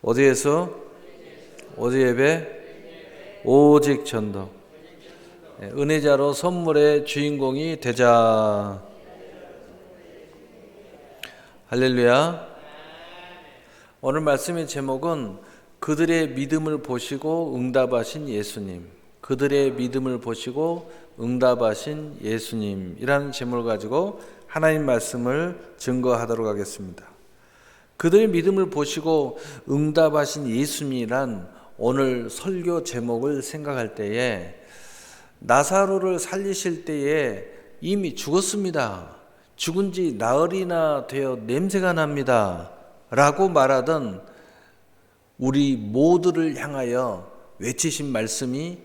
어디에서? 어디 예배? 오직 전도. 은혜자로 선물의 주인공이 되자. 할렐루야. 오늘 말씀의 제목은 그들의 믿음을 보시고 응답하신 예수님. 그들의 믿음을 보시고 응답하신 예수님이라는 제목을 가지고 하나님 말씀을 증거하도록 하겠습니다. 그들의 믿음을 보시고 응답하신 예수님이란 오늘 설교 제목을 생각할 때에 나사로를 살리실 때에 이미 죽었습니다. 죽은 지 나흘이나 되어 냄새가 납니다. 라고 말하던 우리 모두를 향하여 외치신 말씀이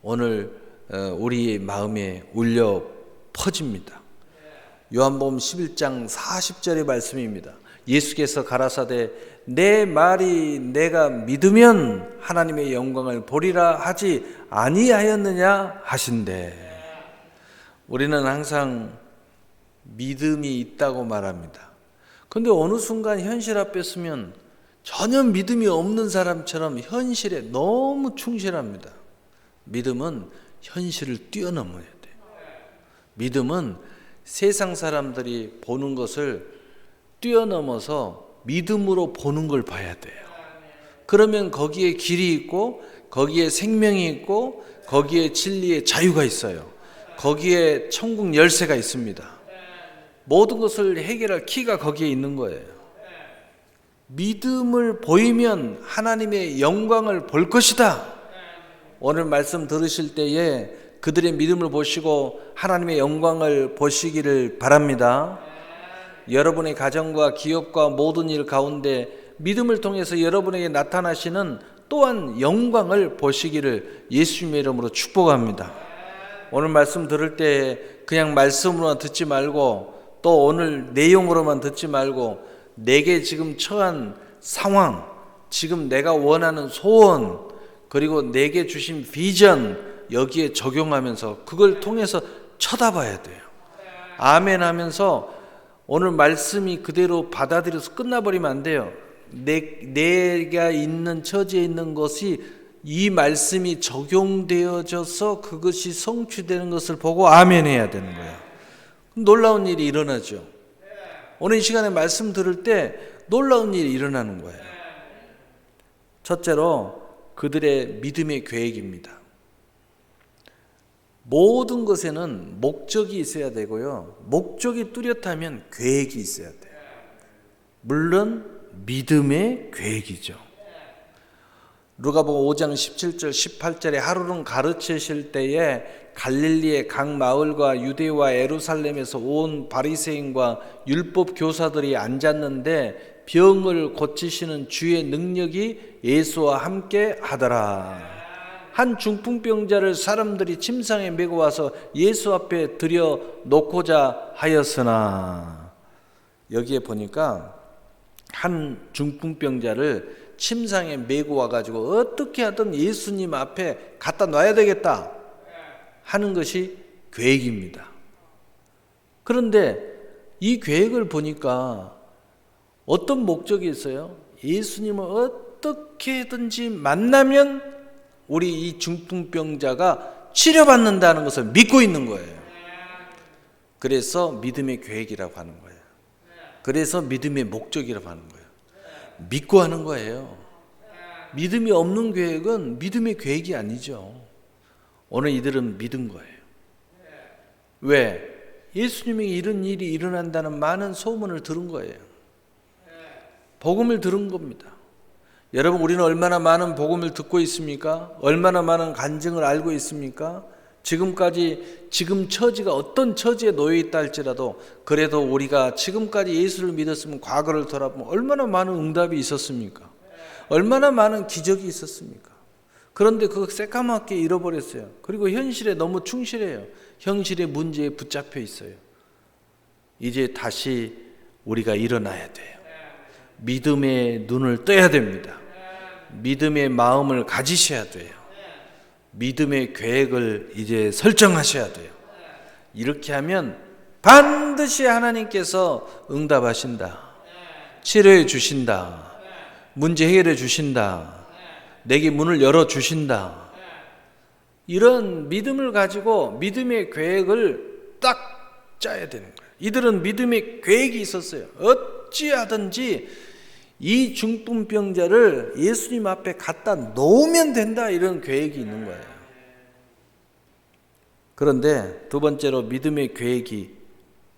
오늘 우리의 마음에 울려 퍼집니다. 요한복음 11장 40절의 말씀입니다. 예수께서 가라사대 내 말이 내가 믿으면 하나님의 영광을 보리라 하지 아니하였느냐 하신대. 우리는 항상 믿음이 있다고 말합니다. 그런데 어느 순간 현실 앞에 서면 전혀 믿음이 없는 사람처럼 현실에 너무 충실합니다. 믿음은 현실을 뛰어넘어야 돼요. 믿음은 세상 사람들이 보는 것을 뛰어넘어서 믿음으로 보는 걸 봐야 돼요. 그러면 거기에 길이 있고 거기에 생명이 있고 거기에 진리의 자유가 있어요. 거기에 천국 열쇠가 있습니다. 모든 것을 해결할 키가 거기에 있는 거예요. 믿음을 보이면 하나님의 영광을 볼 것이다. 오늘 말씀 들으실 때에 그들의 믿음을 보시고 하나님의 영광을 보시기를 바랍니다. 여러분의 가정과 기업과 모든 일 가운데 믿음을 통해서 여러분에게 나타나시는 또한 영광을 보시기를 예수님의 이름으로 축복합니다. 오늘 말씀 들을 때 그냥 말씀으로만 듣지 말고 또 오늘 내용으로만 듣지 말고 내게 지금 처한 상황, 지금 내가 원하는 소원, 그리고 내게 주신 비전 여기에 적용하면서 그걸 통해서 쳐다봐야 돼요. 아멘 하면서 오늘 말씀이 그대로 받아들여서 끝나버리면 안 돼요. 내가 있는 처지에 있는 것이 이 말씀이 적용되어져서 그것이 성취되는 것을 보고 아멘 해야 되는 거예요. 놀라운 일이 일어나죠. 오늘 이 시간에 말씀 들을 때 놀라운 일이 일어나는 거예요. 첫째로 그들의 믿음의 계획입니다. 모든 것에는 목적이 있어야 되고요. 목적이 뚜렷하면 계획이 있어야 돼요. 물론 믿음의 계획이죠. 누가복음 5장 17절 18절에 하루는 가르치실 때에 갈릴리의 각 마을과 유대와 예루살렘에서 온 바리새인과 율법 교사들이 앉았는데 병을 고치시는 주의 능력이 예수와 함께 하더라. 한 중풍병자를 사람들이 침상에 메고 와서 예수 앞에 들여 놓고자 하였으나, 여기에 보니까 한 중풍병자를 침상에 메고 와가지고 어떻게 하든 예수님 앞에 갖다 놔야 되겠다 하는 것이 계획입니다. 그런데 이 계획을 보니까 어떤 목적이 있어요? 예수님을 어떻게든지 만나면 우리 이 중풍병자가 치료받는다는 것을 믿고 있는 거예요. 그래서 믿음의 계획이라고 하는 거예요. 그래서 믿음의 목적이라고 하는 거예요. 믿고 하는 거예요. 믿음이 없는 계획은 믿음의 계획이 아니죠. 오늘 이들은 믿은 거예요. 왜? 예수님이 이런 일이 일어난다는 많은 소문을 들은 거예요. 복음을 들은 겁니다. 여러분, 우리는 얼마나 많은 복음을 듣고 있습니까? 얼마나 많은 간증을 알고 있습니까? 지금까지 지금 처지가 어떤 처지에 놓여 있다 할지라도 그래도 우리가 지금까지 예수를 믿었으면 과거를 돌아보면 얼마나 많은 응답이 있었습니까? 얼마나 많은 기적이 있었습니까? 그런데 그거 새까맣게 잃어버렸어요. 그리고 현실에 너무 충실해요. 현실의 문제에 붙잡혀 있어요. 이제 다시 우리가 일어나야 돼요. 믿음의 눈을 떠야 됩니다. 믿음의 마음을 가지셔야 돼요. 믿음의 계획을 이제 설정하셔야 돼요. 이렇게 하면 반드시 하나님께서 응답하신다. 치료해 주신다. 문제 해결해 주신다. 내게 문을 열어 주신다. 이런 믿음을 가지고 믿음의 계획을 딱 짜야 되는 거예요. 이들은 믿음의 계획이 있었어요. 어찌하든지 이 중풍병자를 예수님 앞에 갖다 놓으면 된다, 이런 계획이 있는 거예요. 그런데 두 번째로 믿음의 계획이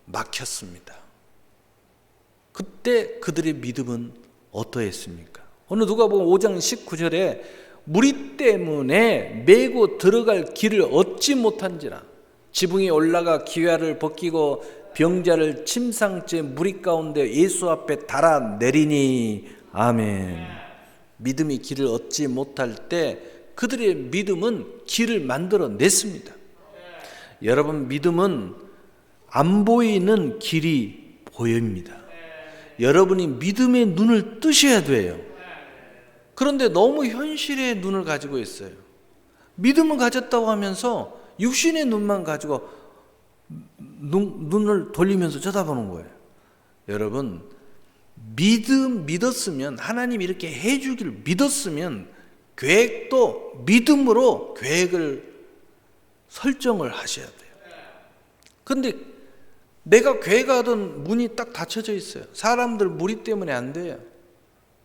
막혔습니다. 그때 그들의 믿음은 어떠했습니까? 오늘 누가복음 5장 19절에 무리 때문에 메고 들어갈 길을 얻지 못한지라 지붕에 올라가 기와를 벗기고 병자를 침상째 무리 가운데 예수 앞에 달아내리니. 아멘. 믿음이 길을 얻지 못할 때 그들의 믿음은 길을 만들어 냈습니다. 여러분, 믿음은 안 보이는 길이 보입니다. 여러분이 믿음의 눈을 뜨셔야 돼요. 그런데 너무 현실의 눈을 가지고 있어요. 믿음을 가졌다고 하면서 육신의 눈만 가지고 눈을 돌리면서 쳐다보는 거예요. 여러분, 믿었으면, 하나님이 이렇게 해주기를 믿었으면 계획도 믿음으로 계획을 설정을 하셔야 돼요. 그런데 내가 계획하던 문이 딱 닫혀져 있어요. 사람들 무리 때문에 안 돼요.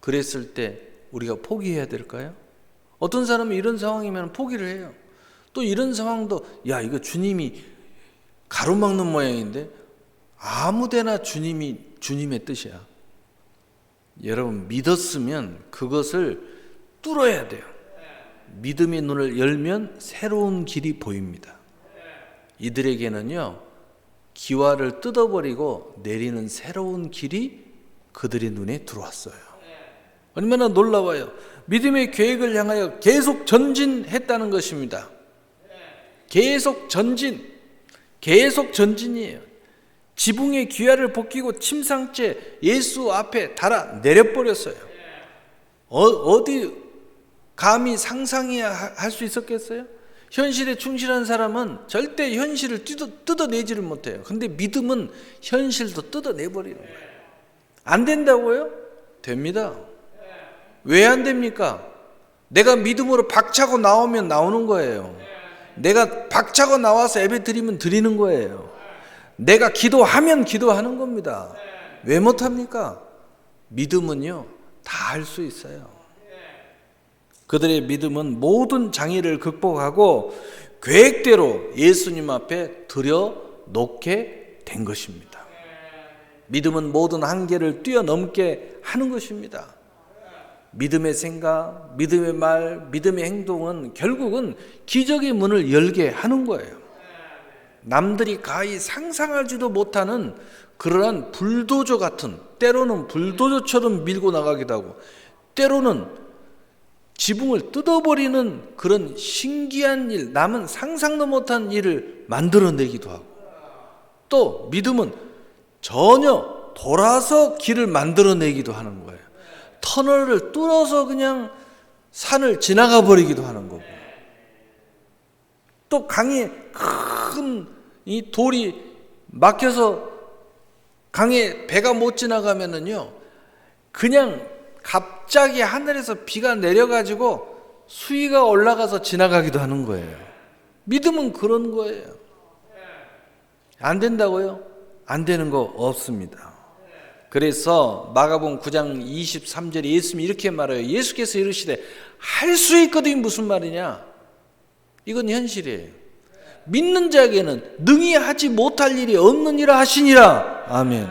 그랬을 때 우리가 포기해야 될까요? 어떤 사람은 이런 상황이면 포기를 해요. 또 이런 상황도, 야, 이거 주님이 가로막는 모양인데 아무데나 주님의 뜻이야. 여러분, 믿었으면 그것을 뚫어야 돼요. 믿음의 눈을 열면 새로운 길이 보입니다. 이들에게는요, 기와를 뜯어버리고 내리는 새로운 길이 그들의 눈에 들어왔어요. 얼마나 놀라워요. 믿음의 계획을 향하여 계속 전진했다는 것입니다. 계속 전진이에요. 지붕의 기와를 벗기고 침상째 예수 앞에 달아 내려버렸어요. 어디 감히 상상해야 할 수 있었겠어요? 현실에 충실한 사람은 절대 현실을 뜯어내지를 못해요. 근데 믿음은 현실도 뜯어내버리는 거예요. 안 된다고요? 됩니다. 왜 안 됩니까? 내가 믿음으로 박차고 나오면 나오는 거예요. 내가 박차고 나와서 예배 드리면 드리는 거예요. 내가 기도하면 기도하는 겁니다. 왜 못합니까? 믿음은요, 다 할 수 있어요. 그들의 믿음은 모든 장애를 극복하고 계획대로 예수님 앞에 들여놓게 된 것입니다. 믿음은 모든 한계를 뛰어넘게 하는 것입니다. 믿음의 생각, 믿음의 말, 믿음의 행동은 결국은 기적의 문을 열게 하는 거예요. 남들이 가히 상상하지도 못하는 그러한 불도저 같은, 때로는 불도저처럼 밀고 나가기도 하고, 때로는 지붕을 뜯어버리는 그런 신기한 일, 남은 상상도 못한 일을 만들어내기도 하고, 또 믿음은 전혀 돌아서 길을 만들어내기도 하는 거예요. 터널을 뚫어서 그냥 산을 지나가 버리기도 하는 거고, 또 강에 큰 이 돌이 막혀서 강에 배가 못 지나가면은요, 그냥 갑자기 하늘에서 비가 내려가지고 수위가 올라가서 지나가기도 하는 거예요. 믿음은 그런 거예요. 안 된다고요? 안 되는 거 없습니다. 그래서 마가복음 9장 23절에 예수님이 이렇게 말해요. 예수께서 이르시되 할 수 있거든. 무슨 말이냐? 이건 현실이에요. 믿는 자에게는 능히 하지 못할 일이 없느니라 하시니라. 아멘.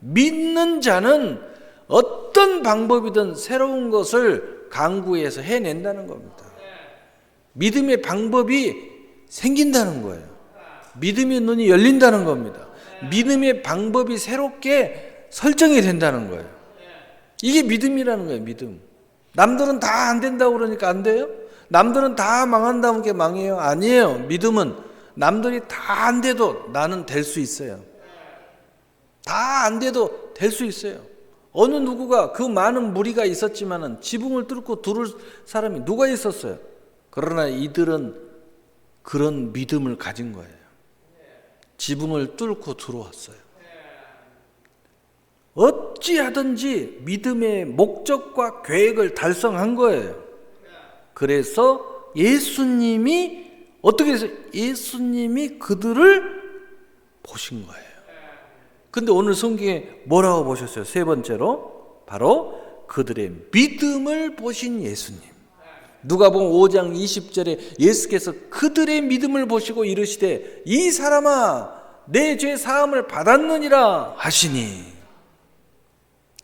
믿는 자는 어떤 방법이든 새로운 것을 강구해서 해낸다는 겁니다. 믿음의 방법이 생긴다는 거예요. 믿음의 눈이 열린다는 겁니다. 믿음의 방법이 새롭게 설정이 된다는 거예요. 이게 믿음이라는 거예요. 믿음. 남들은 다 안 된다고 그러니까 안 돼요? 남들은 다 망한다는 게 망해요? 아니에요. 믿음은 남들이 다 안 돼도 나는 될 수 있어요. 다 안 돼도 될 수 있어요. 어느 누구가, 그 많은 무리가 있었지만은 지붕을 뚫고 들어올 사람이 누가 있었어요? 그러나 이들은 그런 믿음을 가진 거예요. 지붕을 뚫고 들어왔어요. 어찌하든지 믿음의 목적과 계획을 달성한 거예요. 그래서 예수님이 어떻게 해서 예수님이 그들을 보신 거예요. 근데 오늘 성경에 뭐라고 보셨어요? 세 번째로 바로 그들의 믿음을 보신 예수님. 누가복음 5장 20절에 예수께서 그들의 믿음을 보시고 이르시되 이 사람아 내 죄 사함을 받았느니라 하시니,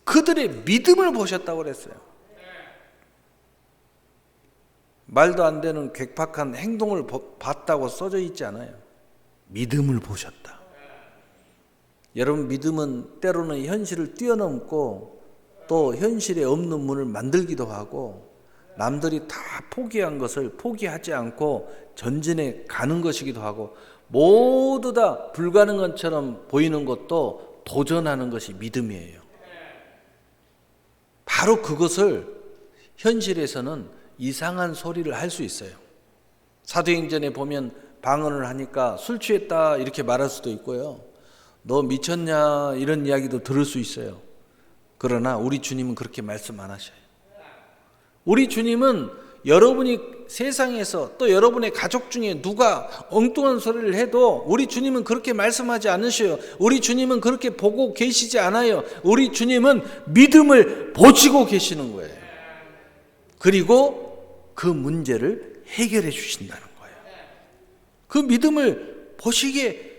그들의 믿음을 보셨다고 그랬어요. 말도 안 되는 괴팍한 행동을 봤다고 써져 있지 않아요. 믿음을 보셨다. 여러분, 믿음은 때로는 현실을 뛰어넘고 또 현실에 없는 문을 만들기도 하고 남들이 다 포기한 것을 포기하지 않고 전진해 가는 것이기도 하고, 모두 다 불가능한 것처럼 보이는 것도 도전하는 것이 믿음이에요. 바로 그것을 현실에서는 이상한 소리를 할 수 있어요. 사도행전에 보면 방언을 하니까 술 취했다 이렇게 말할 수도 있고요. 너 미쳤냐 이런 이야기도 들을 수 있어요. 그러나 우리 주님은 그렇게 말씀 안 하셔요. 우리 주님은 여러분이 세상에서 또 여러분의 가족 중에 누가 엉뚱한 소리를 해도 우리 주님은 그렇게 말씀하지 않으셔요. 우리 주님은 그렇게 보고 계시지 않아요. 우리 주님은 믿음을 보시고 계시는 거예요. 그리고 그 문제를 해결해 주신다는 거예요. 그 믿음을 보시기에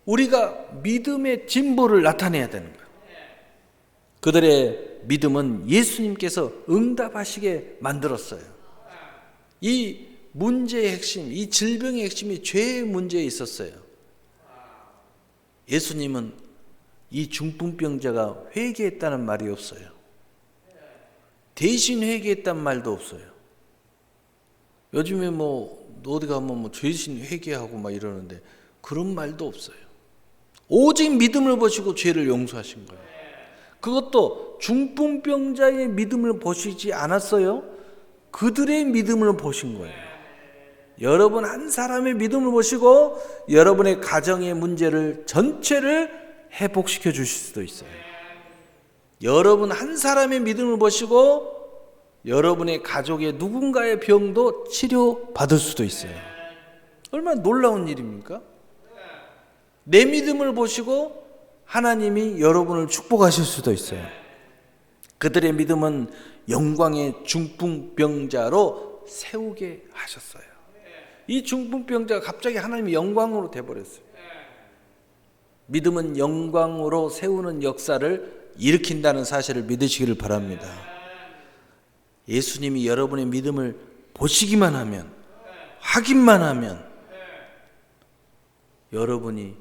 우리가 믿음의 진보를 나타내야 되는 거예요. 그들의 믿음은 예수님께서 응답하시게 만들었어요. 이 문제의 핵심, 이 질병의 핵심이 죄의 문제에 있었어요. 예수님은 이 중풍병자가 회개했다는 말이 없어요. 대신 회개했다는 말도 없어요. 요즘에 어디 가면 죄신 회개하고 막 이러는데 그런 말도 없어요. 오직 믿음을 보시고 죄를 용서하신 거예요. 그것도 중풍병자의 믿음을 보시지 않았어요. 그들의 믿음을 보신 거예요. 여러분 한 사람의 믿음을 보시고 여러분의 가정의 문제를 전체를 회복시켜 주실 수도 있어요. 여러분 한 사람의 믿음을 보시고 여러분의 가족의 누군가의 병도 치료받을 수도 있어요. 얼마나 놀라운 일입니까? 내 믿음을 보시고 하나님이 여러분을 축복하실 수도 있어요. 그들의 믿음은 영광의 중풍병자로 세우게 하셨어요. 이 중풍병자가 갑자기 하나님의 영광으로 돼버렸어요. 믿음은 영광으로 세우는 역사를 일으킨다는 사실을 믿으시기를 바랍니다. 예수님이 여러분의 믿음을 보시기만 하면, 확인만 하면 여러분이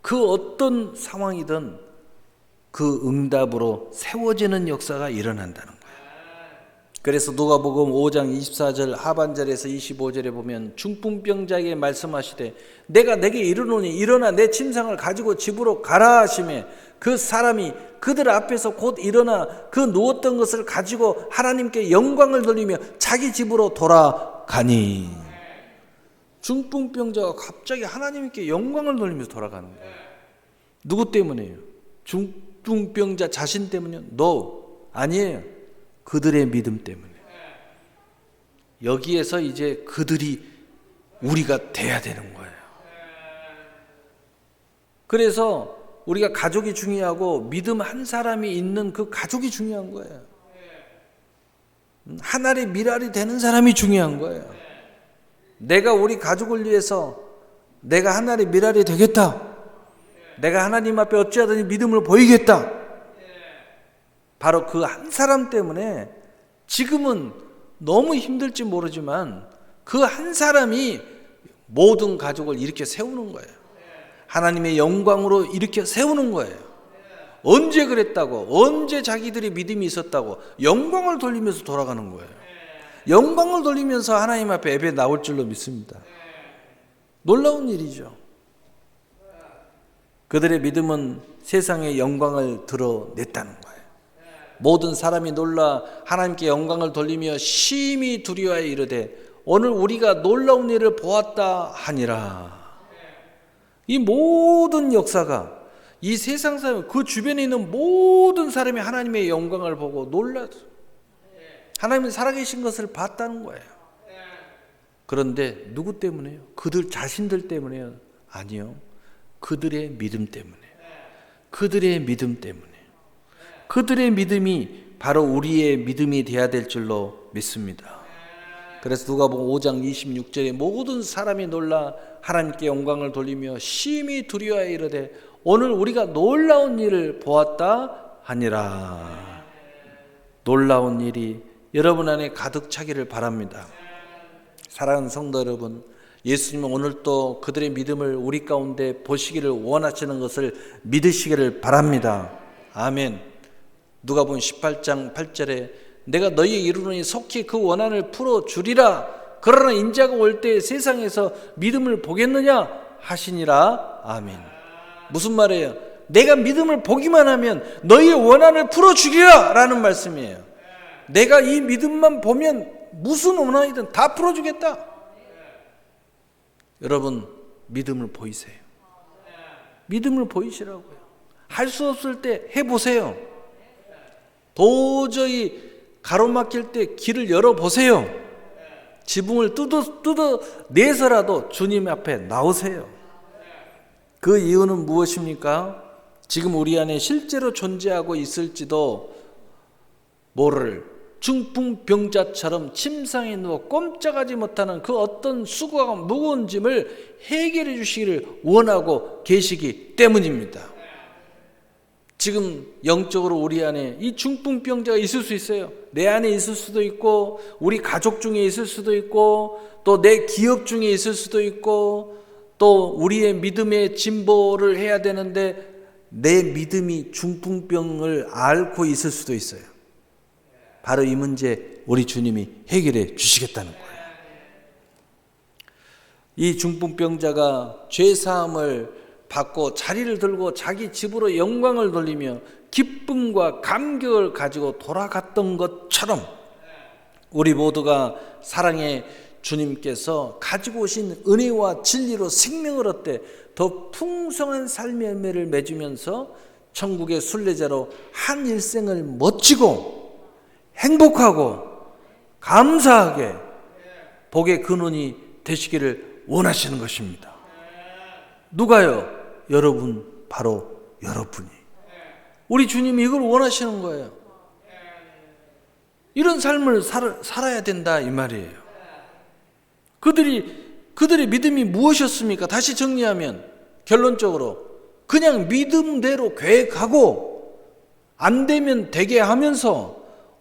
그 어떤 상황이든 그 응답으로 세워지는 역사가 일어난다는 거예요. 그래서 누가복음 5장 24절 하반절에서 25절에 보면 중풍병자에게 말씀하시되 내가 내게 이르노니 일어나 내 침상을 가지고 집으로 가라 하시매 그 사람이 그들 앞에서 곧 일어나 그 누웠던 것을 가지고 하나님께 영광을 돌리며 자기 집으로 돌아가니. 중풍병자가 갑자기 하나님께 영광을 돌리면서 돌아가는 거예요. 누구 때문에요? 중풍병자 자신 때문이요? No, 아니에요. 그들의 믿음 때문에. 여기에서 이제 그들이 우리가 돼야 되는 거예요. 그래서 우리가 가족이 중요하고 믿음 한 사람이 있는 그 가족이 중요한 거예요. 하나의 미랄이 되는 사람이 중요한 거예요. 내가 우리 가족을 위해서 내가 하나의 미랄이 되겠다. 내가 하나님 앞에 어찌하든지 믿음을 보이겠다. 바로 그 한 사람 때문에 지금은 너무 힘들지 모르지만 그 한 사람이 모든 가족을 일으켜 세우는 거예요. 하나님의 영광으로 일으켜 세우는 거예요. 언제 그랬다고? 언제 자기들이 믿음이 있었다고? 영광을 돌리면서 돌아가는 거예요. 영광을 돌리면서 하나님 앞에 예배 나올 줄로 믿습니다. 놀라운 일이죠. 그들의 믿음은 세상의 영광을 드러냈다는 거예요. 모든 사람이 놀라 하나님께 영광을 돌리며 심히 두려워하여 이르되 오늘 우리가 놀라운 일을 보았다 하니라. 이 모든 역사가 이 세상 사람, 그 주변에 있는 모든 사람이 하나님의 영광을 보고 놀라서 하나님이 살아계신 것을 봤다는 거예요. 그런데 누구 때문에요? 그들 자신들 때문에요? 아니요. 그들의 믿음 때문에. 그들의 믿음 때문에. 그들의 믿음이 바로 우리의 믿음이 되어야 될 줄로 믿습니다. 그래서 누가복음 5장 26절에 모든 사람이 놀라 하나님께 영광을 돌리며 심히 두려워하여 이르되 오늘 우리가 놀라운 일을 보았다 하니라. 놀라운 일이 여러분 안에 가득 차기를 바랍니다. 사랑하는 성도 여러분, 예수님은 오늘 또 그들의 믿음을 우리 가운데 보시기를 원하시는 것을 믿으시기를 바랍니다. 아멘. 누가복음 18장 8절에 내가 너희에게 이르노니 속히 그 원한을 풀어주리라. 그러나 인자가 올 때 세상에서 믿음을 보겠느냐 하시니라. 아멘. 무슨 말이에요? 내가 믿음을 보기만 하면 너희의 원한을 풀어주리라 라는 말씀이에요. 내가 이 믿음만 보면 무슨 원한이든 다 풀어주겠다. 여러분, 믿음을 보이세요. 믿음을 보이시라고요. 할 수 없을 때 해보세요. 도저히 가로막힐 때 길을 열어보세요. 지붕을 뜯어내서라도 주님 앞에 나오세요. 그 이유는 무엇입니까? 지금 우리 안에 실제로 존재하고 있을지도 모를 중풍병자처럼 침상에 누워 꼼짝하지 못하는 그 어떤 수고가 무거운 짐을 해결해 주시기를 원하고 계시기 때문입니다. 지금 영적으로 우리 안에 이 중풍병자가 있을 수 있어요. 내 안에 있을 수도 있고 우리 가족 중에 있을 수도 있고 또 내 기업 중에 있을 수도 있고 또 우리의 믿음의 진보를 해야 되는데 내 믿음이 중풍병을 앓고 있을 수도 있어요. 바로 이 문제 우리 주님이 해결해 주시겠다는 거예요. 이 중풍병자가 죄사함을 받고 자리를 들고 자기 집으로 영광을 돌리며 기쁨과 감격을 가지고 돌아갔던 것처럼 우리 모두가 사랑의 주님께서 가지고 오신 은혜와 진리로 생명을 얻되 더 풍성한 삶의 열매를 맺으면서 천국의 순례자로 한 일생을 멋지고 행복하고 감사하게 복의 근원이 되시기를 원하시는 것입니다. 누가요? 여러분, 바로 여러분이. 우리 주님이 이걸 원하시는 거예요. 이런 삶을 살아야 된다 이 말이에요. 그들의 믿음이 무엇이었습니까? 다시 정리하면 결론적으로 그냥 믿음대로 계획하고 안 되면 되게 하면서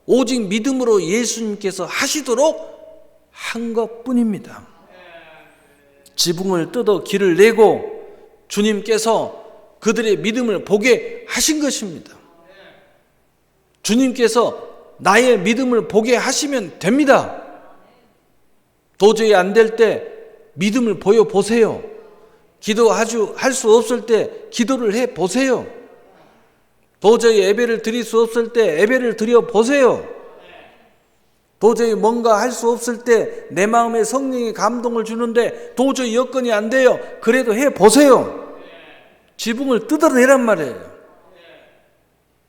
오직 믿음으로 예수님께서 하시도록 한 것뿐입니다. 지붕을 뜯어 길을 내고 주님께서 그들의 믿음을 보게 하신 것입니다. 주님께서 나의 믿음을 보게 하시면 됩니다. 도저히 안 될 때 믿음을 보여보세요. 할 수 없을 때 기도를 해보세요. 도저히 예배를 드릴 수 없을 때 예배를 드려보세요. 도저히 뭔가 할 수 없을 때 내 마음에 성령이 감동을 주는데 도저히 여건이 안 돼요. 그래도 해보세요. 지붕을 뜯어내란 말이에요.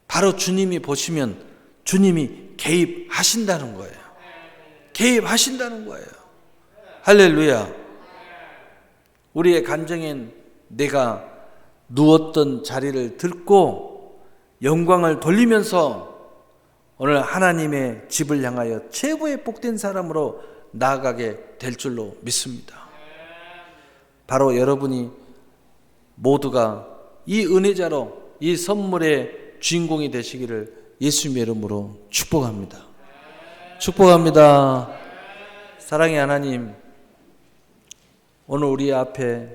바로 주님이 보시면 주님이 개입하신다는 거예요. 개입하신다는 거예요. 할렐루야. 우리의 간증엔 내가 누웠던 자리를 들고 영광을 돌리면서 오늘 하나님의 집을 향하여 최고의 복된 사람으로 나아가게 될 줄로 믿습니다. 바로 여러분이 모두가 이 은혜자로 이 선물의 주인공이 되시기를 예수님의 이름으로 축복합니다. 축복합니다. 사랑의 하나님, 오늘 우리 앞에